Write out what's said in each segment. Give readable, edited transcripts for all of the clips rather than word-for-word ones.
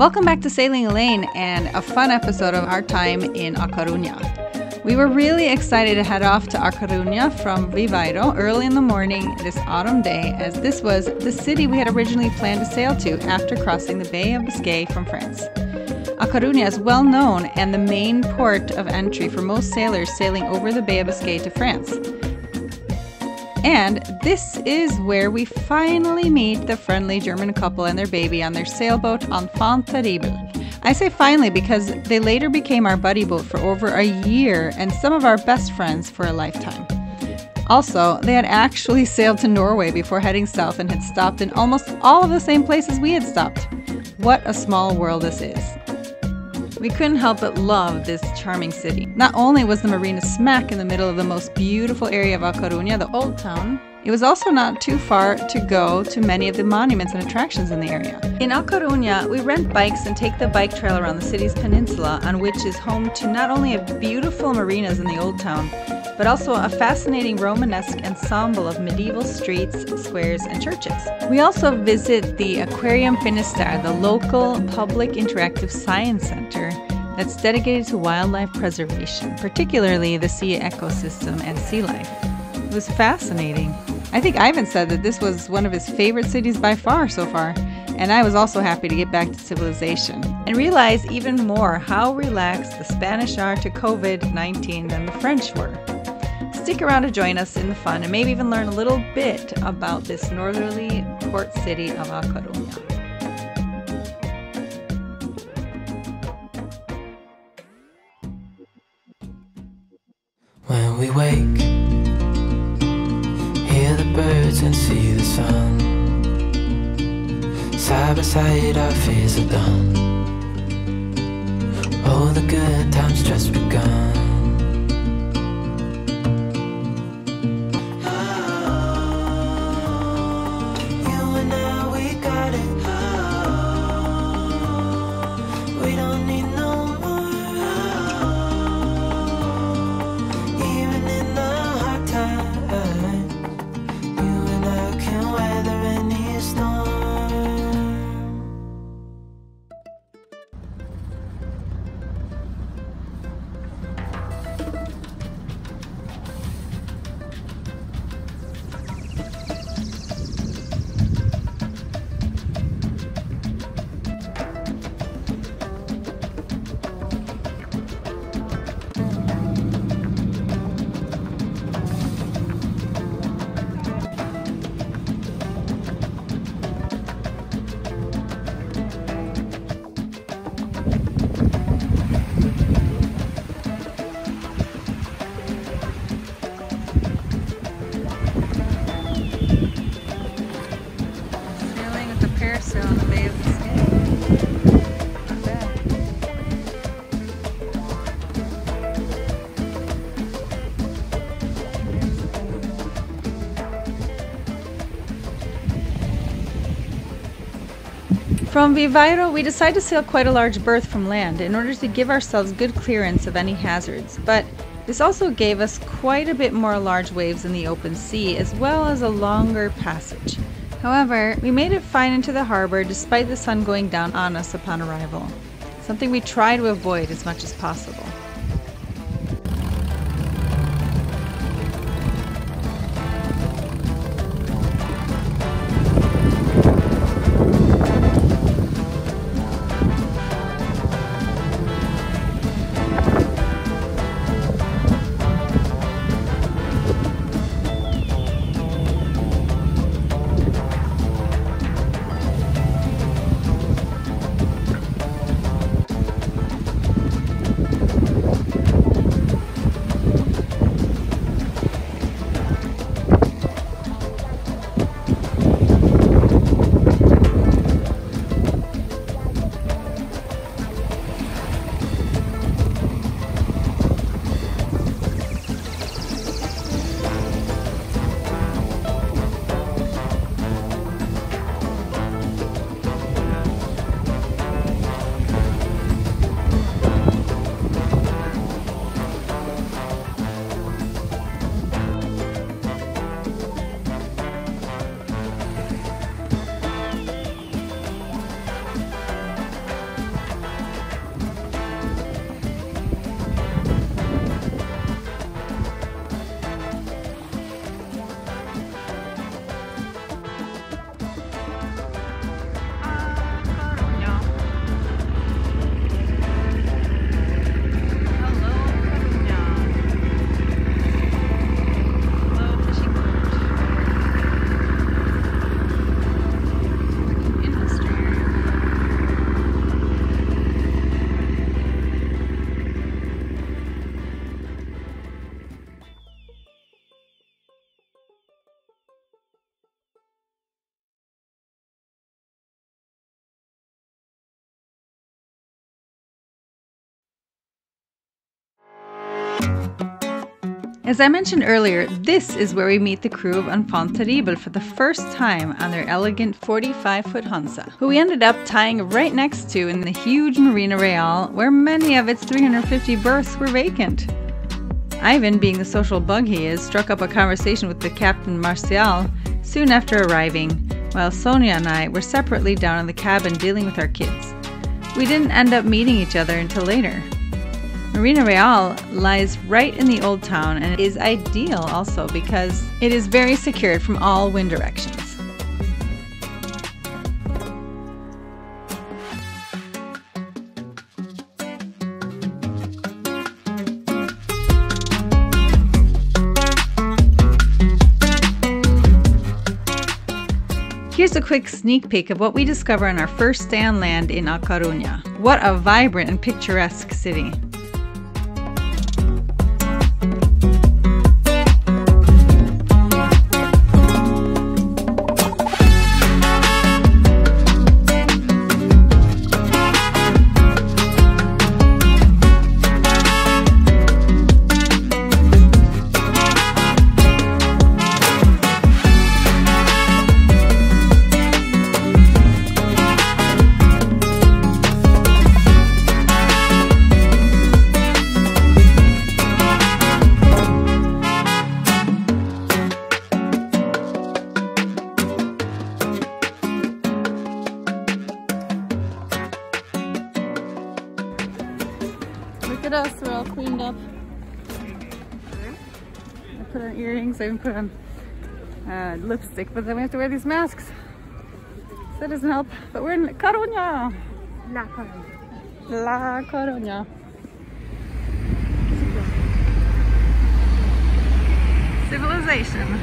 Welcome back to Sailing ELANE and a fun episode of our time in A Coruna. We were really excited to head off to A Coruna from Viveiro early in the morning this autumn day, as this was the city we had originally planned to sail to after crossing the Bay of Biscay from France. A Coruna is well known and the main port of entry for most sailors sailing over the Bay of Biscay to France. And this is where we finally meet the friendly German couple and their baby on their sailboat Enfant Terrible. I say finally because they later became our buddy boat for over a year and some of our best friends for a lifetime. Also, they had actually sailed to Norway before heading south and had stopped in almost all of the same places we had stopped. What a small world this is. We couldn't help but love this charming city. Not only was the marina smack in the middle of the most beautiful area of A Coruna, the Old Town, it was also not too far to go to many of the monuments and attractions in the area. In A Coruna, we rent bikes and take the bike trail around the city's peninsula, on which is home to not only beautiful marinas in the Old Town, but also a fascinating Romanesque ensemble of medieval streets, squares, and churches. We also visit the Aquarium the local public interactive science center that's dedicated to wildlife preservation, particularly the sea ecosystem and sea life. It was fascinating. I think Ivan said that this was one of his favorite cities by far so far, and I was also happy to get back to civilization and realize even more how relaxed the Spanish are to COVID-19 than the French were. Stick around to join us in the fun and maybe even learn a little bit about this northerly port city of A Coruna. When we wake, hear the birds and see the sun. Side by side our fears are done. Oh, the good times just begun. On the Bay of Biscay. Not bad. From Viveiro, we decided to sail quite a large berth from land in order to give ourselves good clearance of any hazards, but this also gave us quite a bit more large waves in the open sea, as well as a longer passage. However, we made it fine into the harbor despite the sun going down on us upon arrival, something we try to avoid as much as possible. As I mentioned earlier, this is where we meet the crew of Enfant Terrible for the first time on their elegant 45-foot Hansa, who we ended up tying right next to in the huge Marina Real, where many of its 350 berths were vacant. Ivan, being the social bug he is, struck up a conversation with the Captain Martial soon after arriving, while Sonia and I were separately down in the cabin dealing with our kids. We didn't end up meeting each other until later. Marina Real lies right in the old town and is ideal also because it is very secured from all wind directions. Here's a quick sneak peek of what we discover on our first day on land in A Coruna. What a vibrant and picturesque city. Look at us, we're all cleaned up. I put on earrings, I even put on lipstick, but then we have to wear these masks. So that doesn't help. But we're in Coruña. La Coruna. La Coruña. Civilization.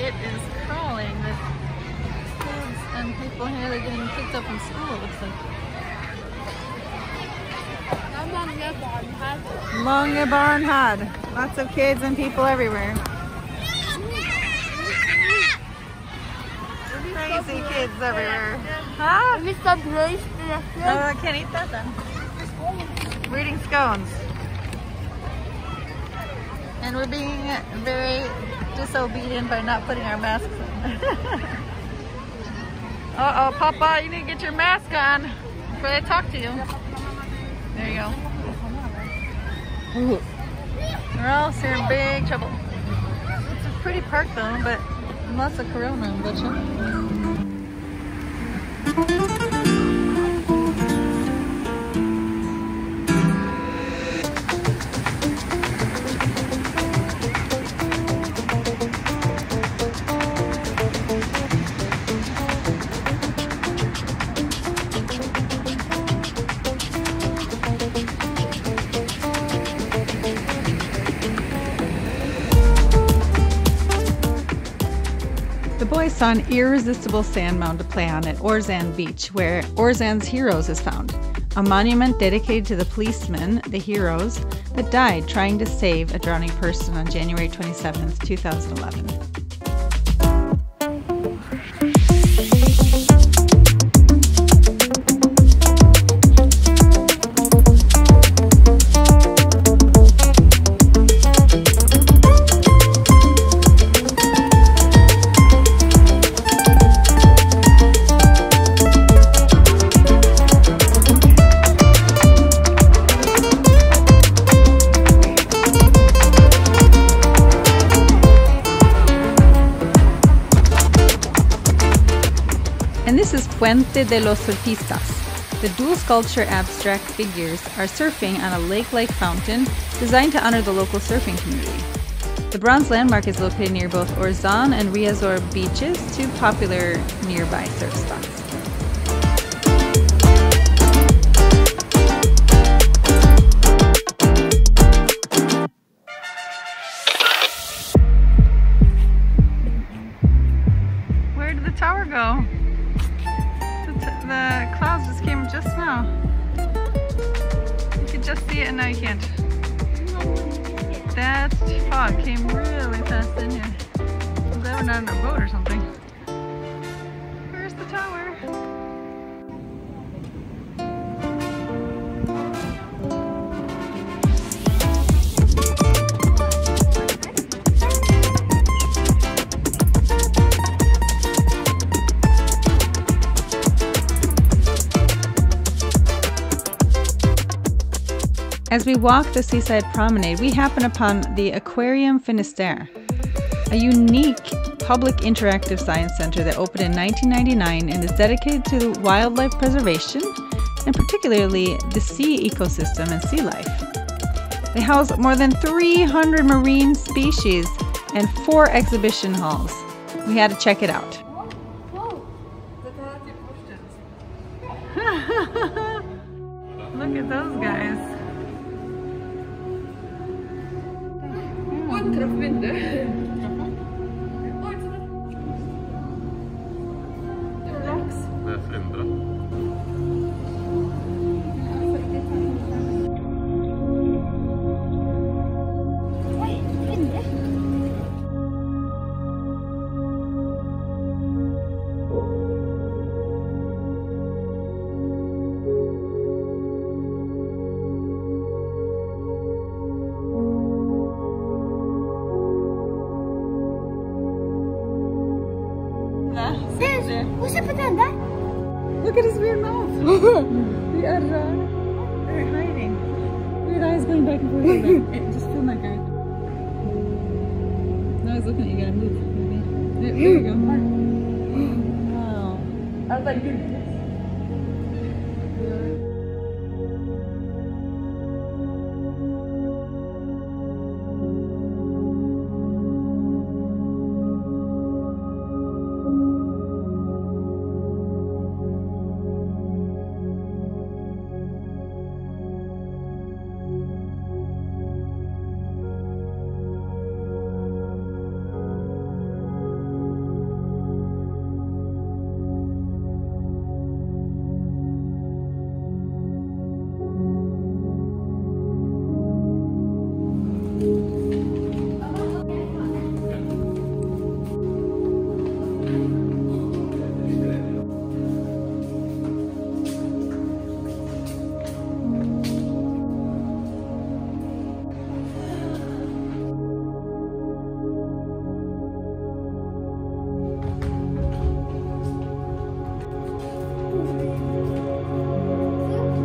It is crawling with kids and people here. They're getting picked up from school, it looks like. Mange barn had. Lots of kids and people everywhere. Crazy kids everywhere. Huh? Oh, I can't eat that then. We're eating scones. And we're being very disobedient by not putting our masks on. Uh-oh, Papa, you need to get your mask on before they talk to you. There you go. Ooh. Or else you're in big trouble. It's a pretty park though, but lots of Corona in Butcher. The boys saw an irresistible sand mound to play on at Orzan Beach, where Orzan's Heroes is found, a monument dedicated to the policemen, the heroes, that died trying to save a drowning person on January 27, 2011. And this is Puente de los Surfistas. The dual sculpture abstract figures are surfing on a lake-like fountain designed to honor the local surfing community. The bronze landmark is located near both Orzan and Riazor beaches, two popular nearby surf spots. Where did the tower go? The clouds just came just now. You could just see it and now you can't. That fog came really fast in here. Was that not in a boat or something? Where's the As we walk the seaside promenade, we happen upon the Aquarium Finisterre, a unique public interactive science center that opened in 1999 and is dedicated to wildlife preservation and particularly the sea ecosystem and sea life. They house more than 300 marine species and 4 exhibition halls. We had to check it out. Look at those guys. Look at his weird mouth. They are they're hiding. Weird eyes going back and forth. Just film that guy. Now he's looking at you. Gotta move. There you go. Wow. I was like,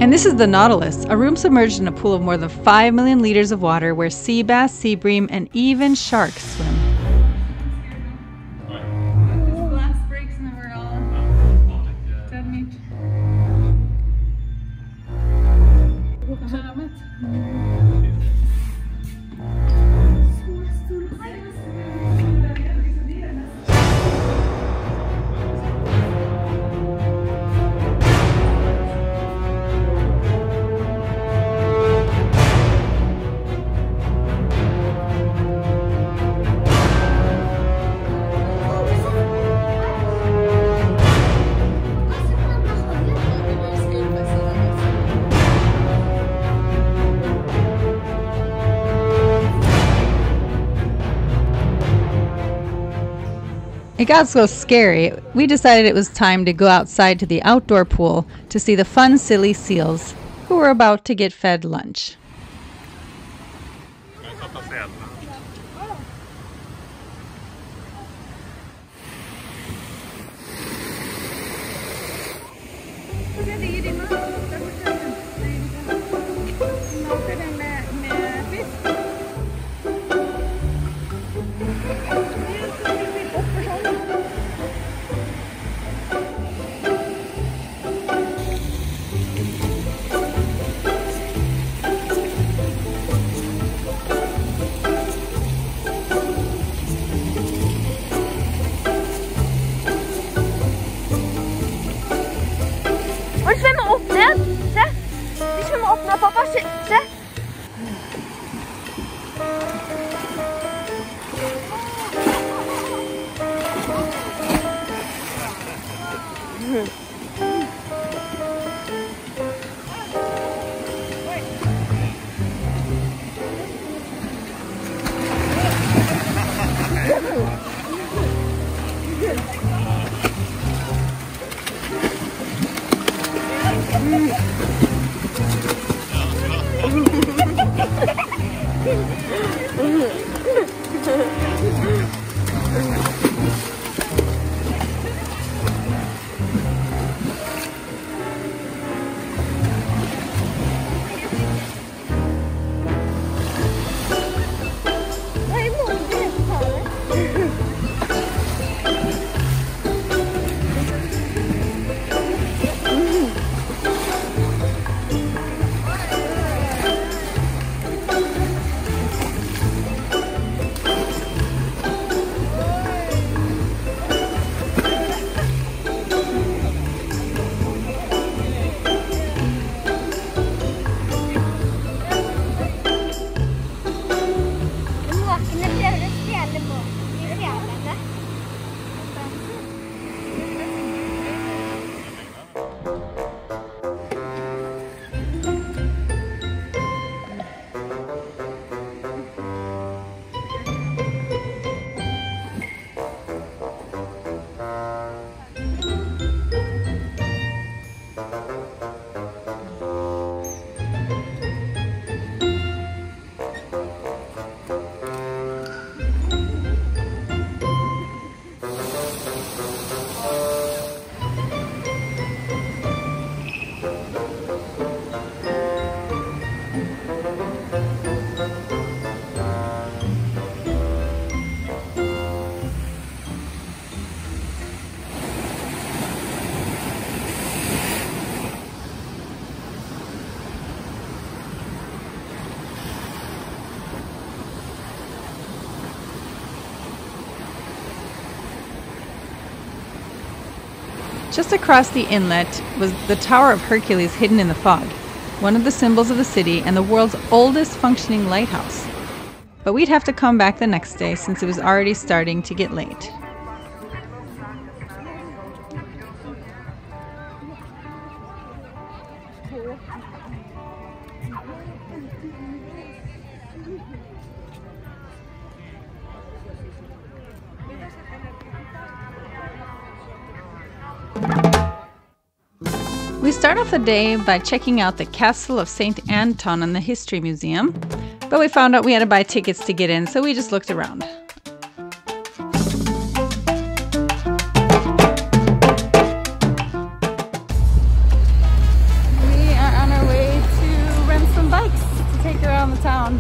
And this is the Nautilus, a room submerged in a pool of more than 5 million liters of water where sea bass, sea bream, and even sharks swim. Glass breaks and then we're all dead meat. It got so scary, we decided it was time to go outside to the outdoor pool to see the fun, silly seals who were about to get fed lunch. Pappa, se! Just across the inlet was the Tower of Hercules hidden in the fog, one of the symbols of the city and the world's oldest functioning lighthouse. But we'd have to come back the next day since it was already starting to get late. We start off the day by checking out the Castle of St. Anton and the History Museum, but we found out we had to buy tickets to get in, so we just looked around. We are on our way to rent some bikes to take around the town.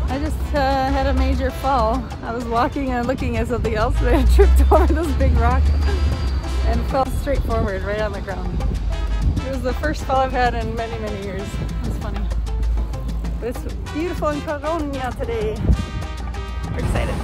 I just had a major fall. I was walking and looking at something else and I tripped over this big rock and fell straight forward right on the ground. It was the first fall I've had in many, many years. It's funny. But it's beautiful in Coruña today. We're excited.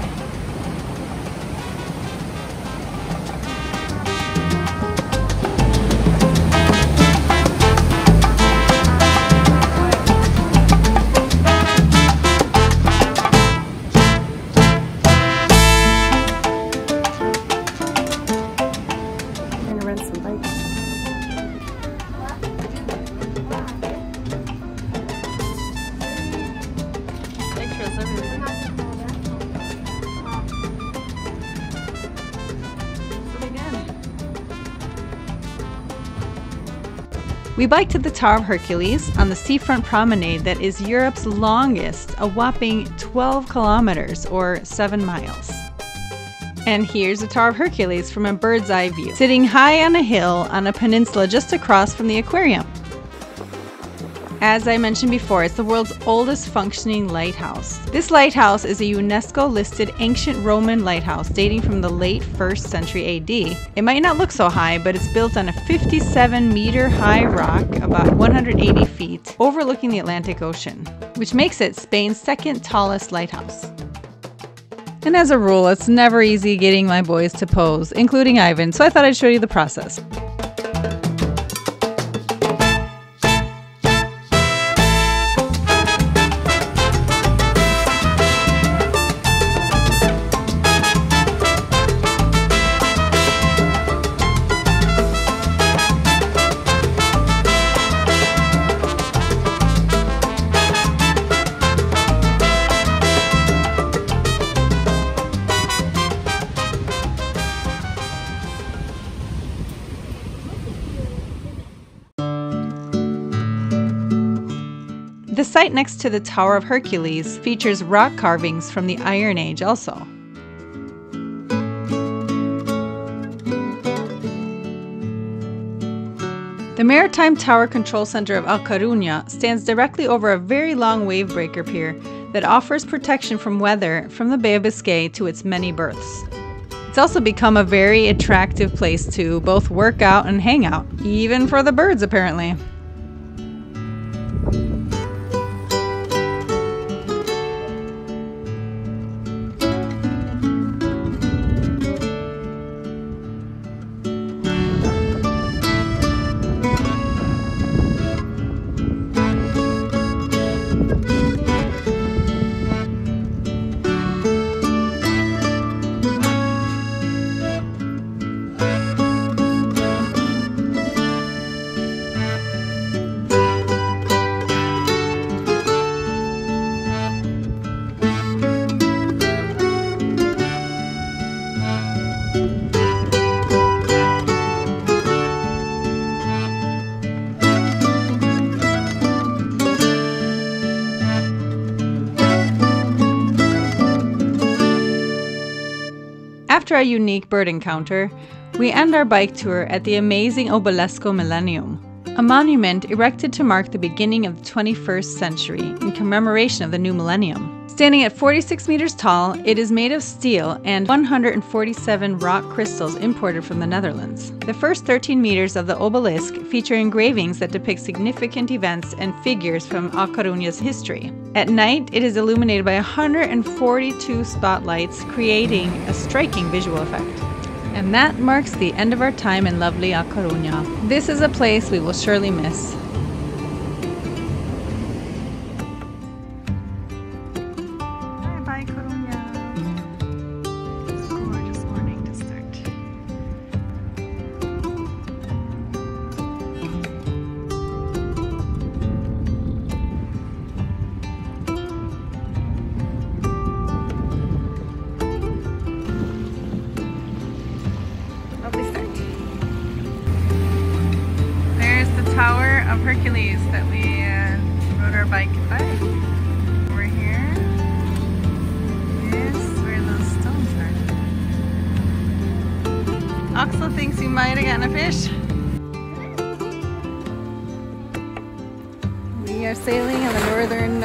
I'm gonna rent some bikes. We biked to the Tower of Hercules on the seafront promenade that is Europe's longest, a whopping 12 kilometers or 7 miles. And here's the Tower of Hercules from a bird's eye view, sitting high on a hill on a peninsula just across from the aquarium. As I mentioned before, it's the world's oldest functioning lighthouse. This lighthouse is a UNESCO-listed ancient Roman lighthouse dating from the late 1st century AD. It might not look so high, but it's built on a 57-meter high rock, about 180 feet, overlooking the Atlantic Ocean, which makes it Spain's second tallest lighthouse. And as a rule, it's never easy getting my boys to pose, including Ivan, so I thought I'd show you the process. The site next to the Tower of Hercules features rock carvings from the Iron Age also. The Maritime Tower Control Center of A Coruna stands directly over a very long wave breaker pier that offers protection from weather from the Bay of Biscay to its many berths. It's also become a very attractive place to both work out and hang out, even for the birds apparently. After a unique bird encounter, we end our bike tour at the amazing Obelisco Millennium, a monument erected to mark the beginning of the 21st century in commemoration of the new millennium. Standing at 46 meters tall, it is made of steel and 147 rock crystals imported from the Netherlands. The first 13 meters of the obelisk feature engravings that depict significant events and figures from A Coruña's history. At night, it is illuminated by 142 spotlights, creating a striking visual effect. And that marks the end of our time in lovely A Coruna. This is a place we will surely miss. Bye-bye, Coruña. Gorgeous morning to start. Lovely start. There's the Tower of Hercules that we rode our bike by. Over here is where those stones are. Axel thinks he might have gotten a fish. We are sailing on the northern,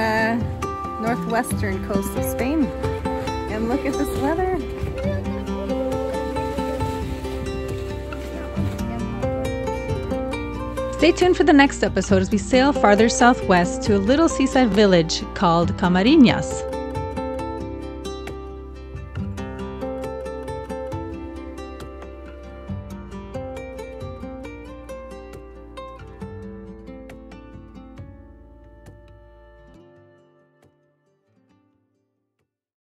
northwestern coast of Spain. And look at this weather. Stay tuned for the next episode as we sail farther southwest to a little seaside village called Camarinas.